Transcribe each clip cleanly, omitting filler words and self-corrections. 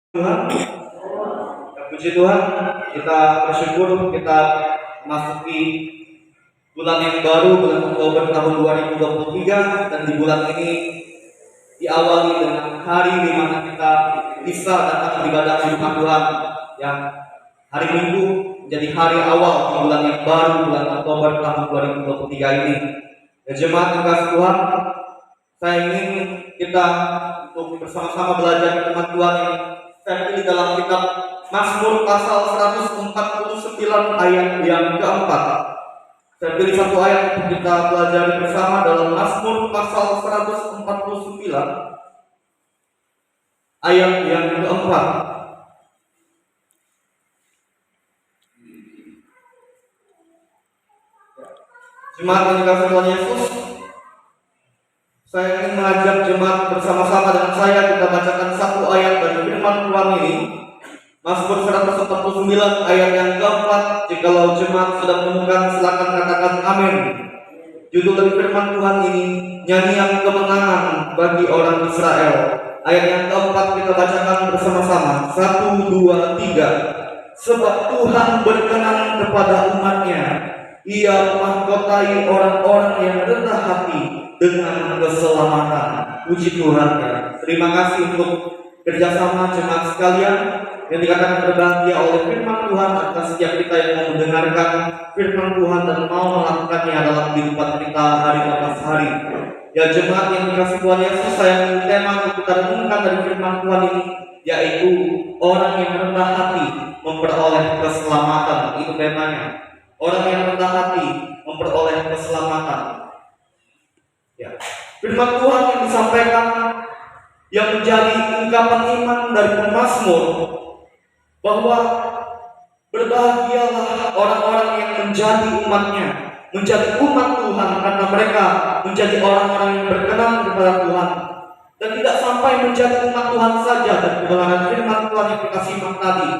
Tuhan, puji Tuhan, kita bersyukur kita masuki bulan yang baru, bulan Oktober tahun 2023, dan di bulan ini diawali dengan hari di mana kita bisa datang beribadah di rumah Tuhan, yang hari Minggu menjadi hari awal di bulan yang baru, bulan Oktober tahun 2023 ini. Ya jemaat yang kasih Tuhan, saya ingin kita untuk bersama-sama belajar firman Tuhan yang saya pilih dalam kitab Mazmur pasal 149 ayat yang keempat. Saya pilih satu ayat untuk kita pelajari bersama dalam Mazmur pasal 149 ayat yang keempat. Jemaat yang dikasihi Tuhan Yesus, saya ingin mengajak jemaat bersama-sama dengan saya kita bacakan satu ayat dari firman Tuhan ini, Mazmur 149 ayat yang keempat. Jikalau jemaat sudah menemukan, silakan katakan amin. Judul dari firman Tuhan ini, nyanyian kemenangan bagi orang Israel. Ayat yang keempat kita bacakan bersama-sama. 1, 2, 3. Sebab Tuhan berkenan kepada umatnya, Ia memahkotai orang-orang yang rendah hati dengan keselamatan. Puji Tuhan ya. Terima kasih untuk kerjasama jemaat sekalian yang dikatakan berbahagia oleh firman Tuhan atas setiap kita yang mau mendengarkan firman Tuhan dan mau melakukannya dalam kehidupan kita hari lepas hari. Ya jemaat yang dikasih Tuhan Yesus, saya ingin tema untuk kita renungkan dari firman Tuhan ini, yaitu orang yang rendah hati memperoleh keselamatan. Itu temanya. Orang yang rendah hati memperoleh keselamatan. Ya. Firman Tuhan yang disampaikan yang menjadi ungkapan iman dari pemazmur bahwa berbahagialah orang-orang yang menjadi umatnya, menjadi umat Tuhan, karena mereka menjadi orang-orang yang berkenan kepada Tuhan, dan tidak sampai menjadi umat Tuhan saja dan kebenaran firman Tuhan yang kita simak tadi,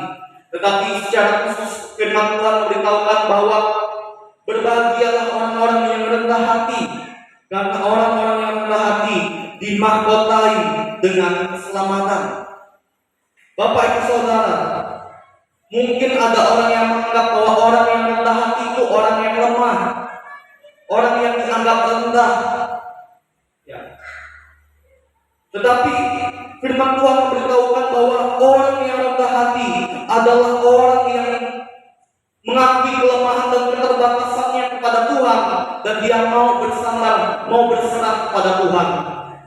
tetapi secara khusus firman Tuhan memberitahukan bahwa berbahagialah orang-orang yang rendah hati, karena orang-orang yang rendah hati dimahkotai dengan keselamatan. Bapak Ibu Saudara, mungkin ada orang yang menganggap bahwa orang yang rendah hati itu orang yang lemah, orang yang dianggap rendah. Ya. Tetapi firman Tuhan memberitahukan bahwa orang yang rendah hati adalah orang yang mengakui kelemahan dan keterbatasannya kepada Tuhan, dan dia mau bersandar, mau berserah kepada Tuhan.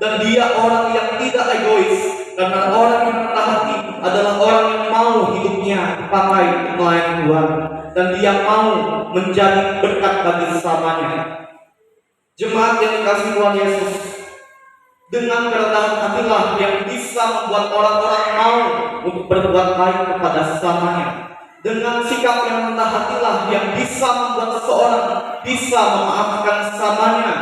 Dan dia orang yang tidak egois, karena orang yang rendah hati adalah orang yang mau hidupnya pakai melayani Tuhan, dan dia mau menjadi berkat bagi sesamanya. Jemaat yang dikasihi Tuhan Yesus, dengan kerendahan hatilah yang bisa membuat orang-orang mau untuk berbuat baik kepada sesamanya. Dengan sikap yang rendah hatilah yang bisa membuat seseorang bisa memaafkan sesamanya,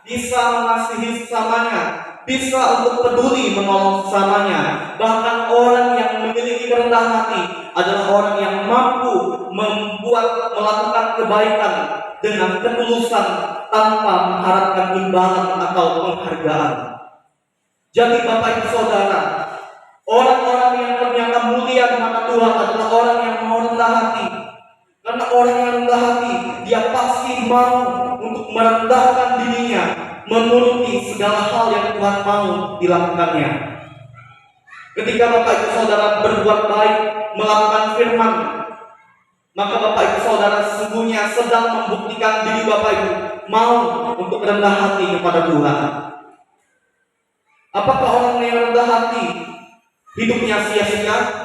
bisa mengasihi sesamanya, bisa untuk peduli menolong sesamanya. Bahkan orang yang memiliki kerendahan hati adalah orang yang mampu melakukan kebaikan dengan ketulusan tanpa mengharapkan imbalan atau penghargaan. Jadi Bapak Ibu Saudara, orang-orang yang ternyata mulia di mata Tuhan adalah orang yang mau rendah hati. Karena orang yang rendah hati, dia pasti mau untuk merendahkan dirinya, menuruti segala hal yang Tuhan mau dilakukannya. Ketika Bapak Ibu Saudara berbuat baik, melakukan firman, maka Bapak Ibu Saudara sesungguhnya sedang membuktikan diri Bapak Ibu mau untuk rendah hati kepada Tuhan. Apakah orang yang rendah hati hidupnya sia-sia?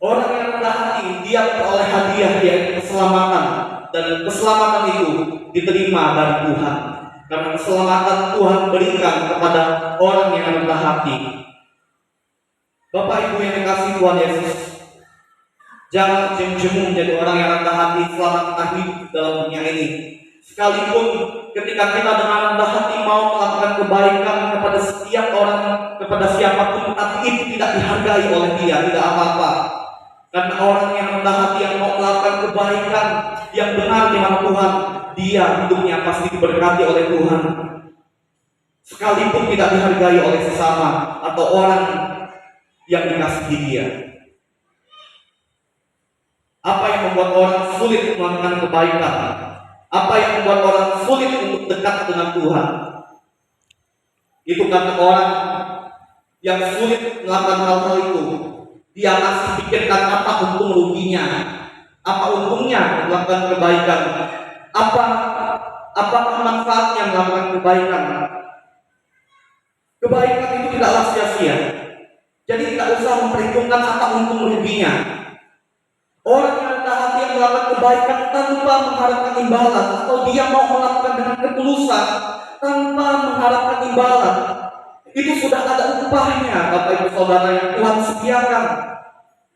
Orang yang rendah hati, dia memperoleh hadiah, yaitu keselamatan, dan keselamatan itu diterima dari Tuhan, karena keselamatan Tuhan berikan kepada orang yang rendah hati. Bapak Ibu yang dikasihi Tuhan Yesus, jangan jemu-jemu menjadi orang yang rendah hati selama kita hidup dalam dunia ini. Sekalipun ketika kita dengan rendah hati mau melakukan kebaikan kepada setiap orang, kepada siapapun, tapi itu tidak dihargai oleh dia, tidak apa-apa. Karena orang yang rendah hati yang mau melakukan kebaikan yang benar di hadapan Tuhan, dia hidupnya pasti diberkati oleh Tuhan. Sekalipun tidak dihargai oleh sesama atau orang yang dikasihi dia. Apa yang membuat orang sulit melakukan kebaikan? Apa yang membuat orang sulit untuk dekat dengan Tuhan? Itu karena orang yang sulit melakukan hal-hal itu, dia masih pikirkan apa untung ruginya, apa untungnya melakukan kebaikan, apa manfaatnya melakukan kebaikan. Kebaikan itu tidaklah sia-sia. Jadi tidak usah memperhitungkan apa untung ruginya. Orang yang rendah hati yang melakukan kebaikan tanpa mengharapkan imbalan, atau dia mau melakukan dengan ketulusan tanpa mengharapkan imbalan, itu sudah ada upahnya, Bapak Ibu Saudara, yang Tuhan sediakan.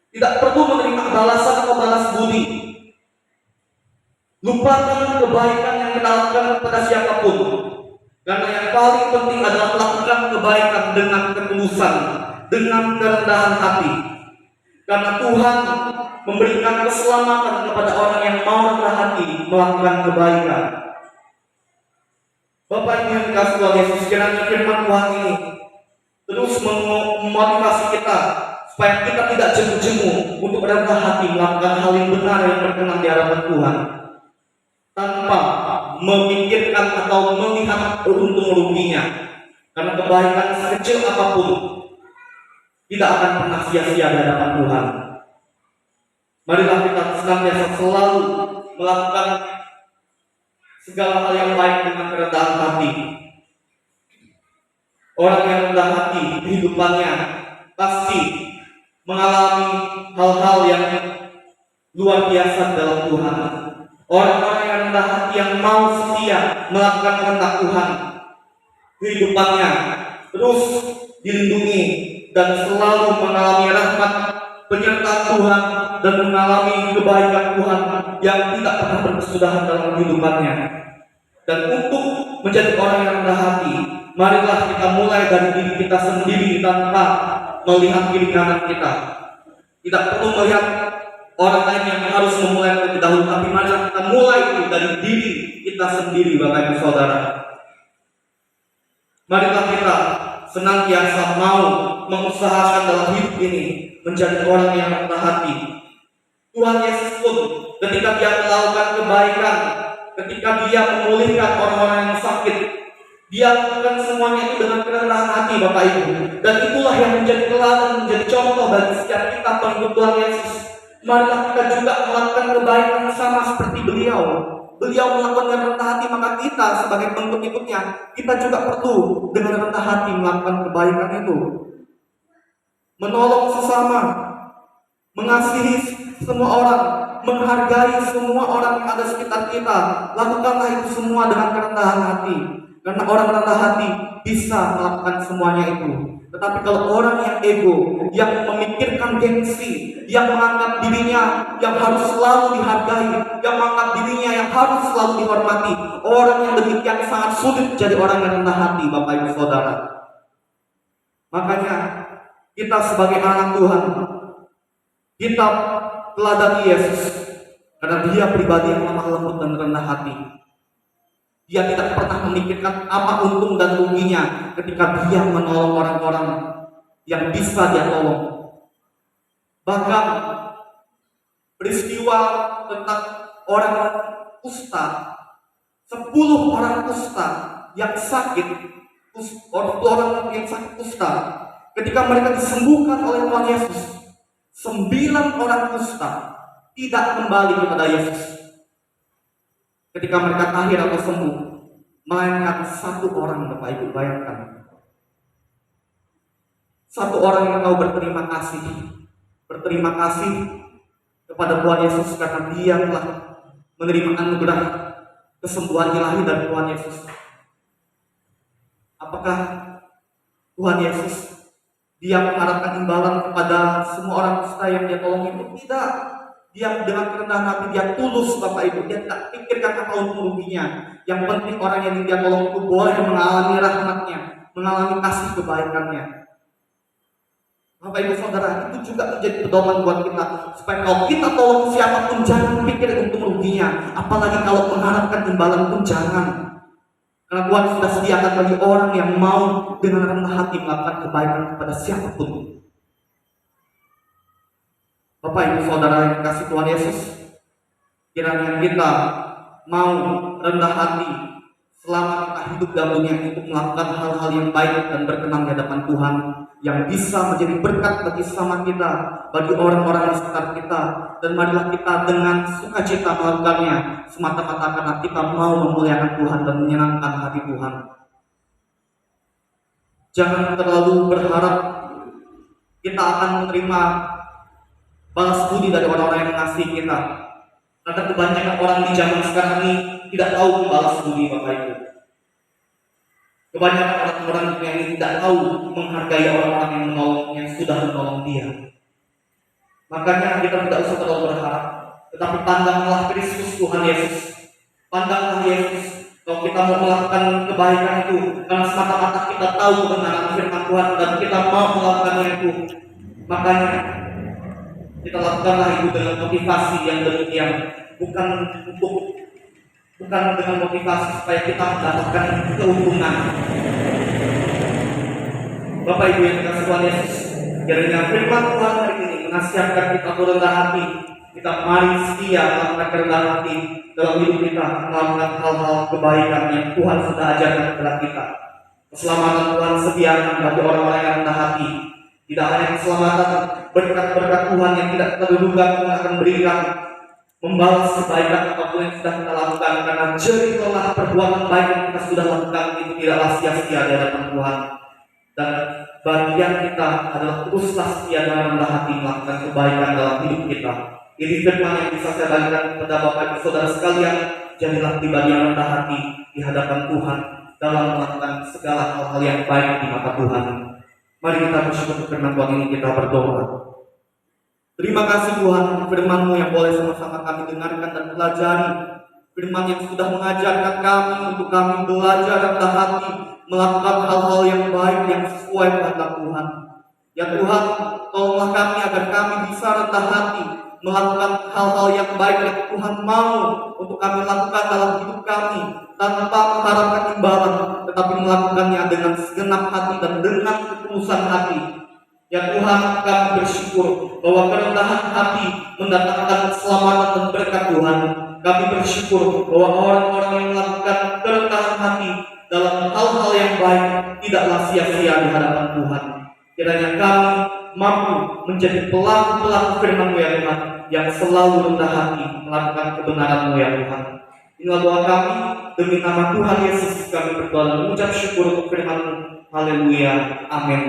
Tidak perlu menerima balasan atau balas budi. Lupakan kebaikan yang kita lakukan kepada siapapun, karena yang paling penting adalah melakukan kebaikan dengan ketulusan, dengan kerendahan hati. Karena Tuhan memberikan keselamatan kepada orang yang mau rendah hati melakukan kebaikan. Bapak Ibu yang dikasihi Tuhan Yesus, kiranya firman Tuhan ini terus memotivasi kita supaya kita tidak jemu-jemu untuk rendah hati melakukan hal yang benar yang berkenan di hadapan Tuhan, tanpa memikirkan atau melihat untung ruginya. Karena kebaikan sekecil apapun tidak akan pernah sia-sia di hadapan Tuhan. Marilah kita senantiasa selalu melakukan segala hal yang baik dengan kerendahan hati. Orang yang rendah hati kehidupannya pasti mengalami hal-hal yang luar biasa dalam Tuhan. Orang-orang yang rendah hati yang mau setia melakukan kehendak Tuhan, kehidupannya terus dilindungi dan selalu mengalami rahmat penyertaan Tuhan dan mengalami kebaikan Tuhan yang tidak pernah berkesudahan dalam kehidupannya. Dan untuk menjadi orang yang rendah hati, marilah kita mulai dari diri kita sendiri tanpa melihat kiri kanan kita. Tidak perlu melihat orang lain yang harus memulai terlebih dahulu, tapi marilah kita mulai itu dari diri kita sendiri, Bapak Ibu Saudara. Marilah kita senantiasa mau mengusahakan dalam hidup ini menjadi orang yang rendah hati. Tuhan Yesus pun ketika dia melakukan kebaikan, ketika dia memulihkan orang-orang yang sakit, dia lakukan semuanya itu dengan kerendahan hati, Bapak Ibu. Dan itulah yang menjadi teladan, menjadi contoh bagi setiap kita pengikut Tuhan Yesus. Marilah kita juga melakukan kebaikan sama seperti beliau. Beliau melakukan dengan rendah hati, maka kita sebagai pengikut-pengikutnya, kita juga perlu dengan rendah hati melakukan kebaikan itu. Menolong sesama, mengasihi semua orang, menghargai semua orang yang ada sekitar kita. Lakukanlah itu semua dengan kerendahan hati. Karena orang rendah hati bisa melakukan semuanya itu. Tetapi kalau orang yang ego, yang memikirkan gengsi, yang menganggap dirinya yang harus selalu dihargai, yang menganggap dirinya yang harus selalu dihormati, orang yang demikian sangat sulit jadi orang yang rendah hati, Bapak Ibu Saudara. Makanya kita sebagai anak Tuhan, kita teladani Yesus karena dia pribadi yang lemah lembut dan rendah hati. Dia tidak pernah memikirkan apa untung dan ruginya ketika dia menolong orang-orang yang bisa dia tolong. Bahkan peristiwa tentang orang kusta, 10 orang kusta yang sakit, orang yang sakit kusta, ketika mereka disembuhkan oleh Tuhan Yesus, 9 orang kusta tidak kembali kepada Yesus ketika mereka tahir atau sembuh, melainkan 1 orang, Bapak Ibu bayangkan. 1 orang yang tahu berterima kasih kepada Tuhan Yesus karena dia telah menerima anugerah kesembuhan ilahi dari Tuhan Yesus. Apakah Tuhan Yesus dia mengharapkan imbalan kepada semua orang kusta yang dia tolong itu? Tidak. Dia dengan kerendahan hati, dia tulus, Bapak Ibu. Dia tak pikirkan apa untung ruginya. Yang penting orang yang dia tolong itu boleh mengalami rahmatnya, mengalami kasih kebaikannya. Bapak Ibu Saudara, itu juga menjadi pedoman buat kita, supaya kalau kita tolong siapapun jangan pikir untung ruginya, apalagi kalau mengharapkan imbalan pun jangan. Karena Tuhan sudah sediakan bagi orang yang mau dengan rendah hati melakukan kebaikan kepada siapapun. Bapak Ibu Saudara yang kasih Tuhan Yesus, kiranya kita mau rendah hati selama kita hidup dalam dunia untuk melakukan hal-hal yang baik dan berkenan di hadapan Tuhan, yang bisa menjadi berkat bagi sesama kita, bagi orang-orang di sekitar kita. Dan marilah kita dengan sukacita melakukannya semata-mata karena kita mau memuliakan Tuhan dan menyenangkan hati Tuhan. Jangan terlalu berharap kita akan menerima balas budi dari orang-orang yang mengasihi kita, karena kebanyakan orang di zaman sekarang ini tidak tahu membalas budi, Bapak Ibu. Kebanyakan orang-orang yang tidak tahu menghargai orang-orang yang menolong, yang sudah menolong dia. Makanya kita tidak usah terlalu berharap, tetapi pandanglah Kristus Tuhan Yesus. Pandanglah Yesus. Kalau kita mau melakukan kebaikan itu karena semata-mata kita tahu kebenaran firman Tuhan dan kita mau melakukannya itu, makanya kita lakukanlah itu dengan motivasi yang demikian, bukan dengan motivasi supaya kita mendapatkan keuntungan. Bapak Ibu yang dikasihi Tuhan Yesus, kiranya firman Tuhan hari ini menasihatkan kita berendah hati. Kita mari setia melakukan kerendahan hati dalam hidup kita, melakukan hal-hal kebaikan yang Tuhan sudah ajarkan kepada kita. Keselamatan Tuhan sediakan bagi orang-orang yang rendah hati. Tidak hanya keselamatan, berkat-berkat Tuhan yang tidak terduga Tuhan akan berikan, membalas kebaikan apapun yang sudah kita lakukan, karena jerihlah perbuatan baik yang kita sudah lakukan itu tidaklah sia-sia di hadapan Tuhan. Dan bagian kita adalah teruslah setia dan rendah hati melakukan kebaikan dalam hidup kita. Ini firman yang bisa saya bagikan kepada Bapak Ibu Saudara sekalian. Jadilah pribadi yang rendah hati di hadapan Tuhan dalam melakukan segala hal-hal yang baik di mata Tuhan. Mari kita bersyukur firman Tuhan ini, kita berdoa. Terima kasih Tuhan, firman-Mu yang boleh sama-sama kami dengarkan dan pelajari. Firman yang sudah mengajarkan kami untuk kami belajar rendah hati, melakukan hal-hal yang baik yang sesuai kehendak Tuhan. Ya Tuhan, tolonglah kami agar kami bisa rendah hati, melakukan hal-hal yang baik yang Tuhan mau untuk kami lakukan dalam hidup kami, tanpa mengharapkan imbalan, tetapi melakukannya dengan segenap hati dan dengan ketulusan hati. Ya Tuhan, kami bersyukur bahwa kerendahan hati mendatangkan keselamatan dan berkat Tuhan. Kami bersyukur bahwa orang-orang yang melakukan kerendahan hati dalam hal-hal yang baik tidaklah sia-sia di hadapan Tuhan. Kiranya kami mampu menjadi pelaku-pelaku firman-Mu ya Tuhan, yang selalu rendah hati melakukan kebenaran-Mu ya Tuhan. Inilah doa kami, demi nama Tuhan Yesus kami berdoa dan mengucap syukur untuk firman-Mu. Haleluya, amin.